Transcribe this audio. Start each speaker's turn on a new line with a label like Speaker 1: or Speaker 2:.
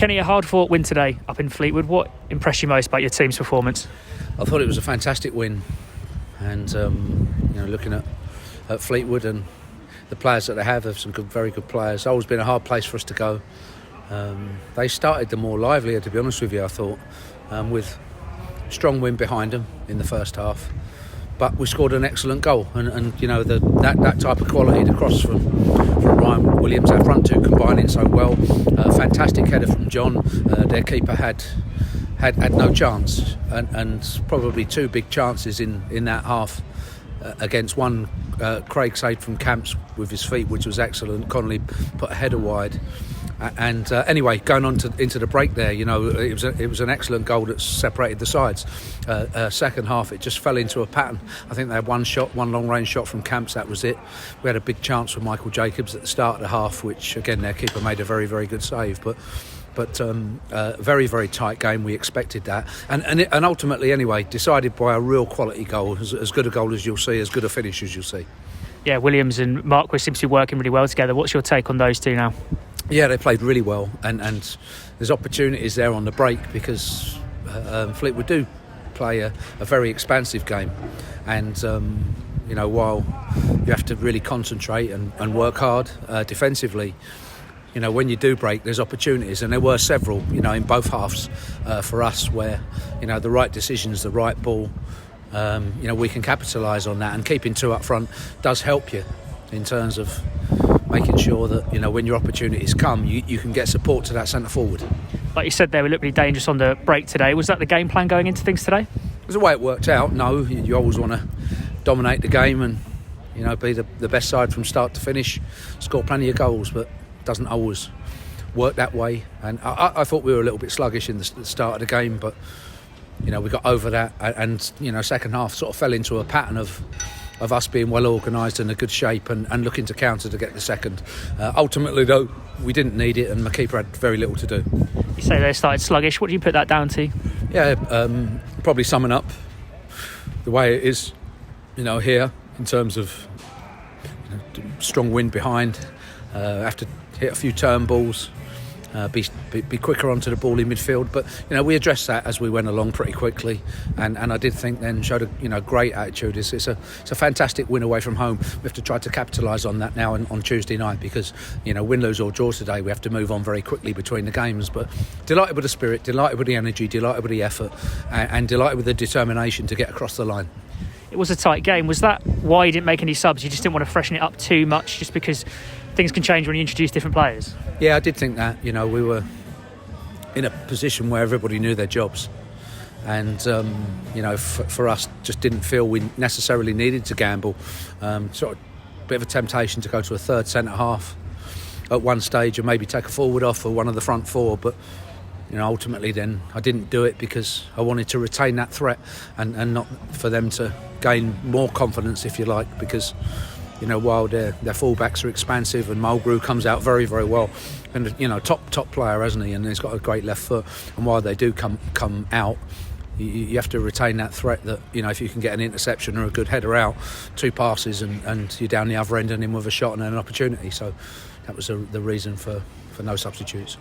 Speaker 1: Kenny, a hard-fought win today up in Fleetwood. What impressed you most about your team's performance?
Speaker 2: I thought it was a fantastic win, and looking at Fleetwood and the players that they have some very good players. It's always been a hard place for us to go. They started the more livelier, to be honest with you, I thought, with strong wind behind them in the first half. But we scored an excellent goal, and that type of quality, the cross from Ryan Williams, our front two combining so well. Fantastic header from John. Their keeper had no chance, and probably two big chances in that half. Against one, Craig saved from Camps with his feet, which was excellent. Connolly put a header wide. And anyway, going on into the break there, it was an excellent goal that separated the sides. Second half, it just fell into a pattern. I think they had one long-range shot from Camps, that was it. We had a big chance from Michael Jacobs at the start of the half, which, again, their keeper made a very, very good save. But very, very tight game. We expected that, and ultimately, anyway, decided by a real quality goal, as good a goal as you'll see, as good a finish as you'll see.
Speaker 1: Yeah, Williams and Marquis seem to be working really well together. What's your take on those two now?
Speaker 2: Yeah, they played really well, and there's opportunities there on the break because Fleetwood do play a very expansive game, and while you have to really concentrate and work hard defensively, when you do break, there's opportunities, and there were several, in both halves for us where, the right decisions, the right ball, we can capitalise on that, and keeping two up front does help you in terms of making sure that, when your opportunities come, you can get support to that centre forward.
Speaker 1: Like you said, they were looked really dangerous on the break today. Was that the game plan going into things today?
Speaker 2: It was the way it worked out. No, you always want to dominate the game and, be the best side from start to finish, score plenty of goals, but it doesn't always work that way. And I thought we were a little bit sluggish in the start of the game, but, we got over that, and, second half sort of fell into a pattern of us being well organised and in a good shape and looking to counter to get the second. Ultimately, though, we didn't need it, and my keeper had very little to do.
Speaker 1: You say they started sluggish. What do you put that down to? Yeah,
Speaker 2: probably summing up the way it is, here, in terms of strong wind behind, have to hit a few turn balls, be quicker onto the ball in midfield, but we addressed that as we went along pretty quickly, and I did think then showed a great attitude. It's a fantastic win away from home. We have to try to capitalise on that now on Tuesday night, because win, lose or draw today, we have to move on very quickly between the games. But delighted with the spirit, delighted with the energy, delighted with the effort, and delighted with the determination to get across the line.
Speaker 1: It was a tight game. Was that why you didn't make any subs? You just didn't want to freshen it up too much, just because things can change when you introduce different players?
Speaker 2: Yeah, I did think that. We were in a position where everybody knew their jobs, and for us, just didn't feel we necessarily needed to gamble. Sort of bit of a temptation to go to a third centre half at one stage and maybe take a forward off for one of the front four, but ultimately then I didn't do it because I wanted to retain that threat and not for them to gain more confidence, if you like, because while their fullbacks are expansive and Mulgrew comes out very, very well, and top player, hasn't he, and he's got a great left foot, and while they do come out, you have to retain that threat that if you can get an interception or a good header out, two passes and you're down the other end and in with a shot and an opportunity. So that was the reason for no substitutes.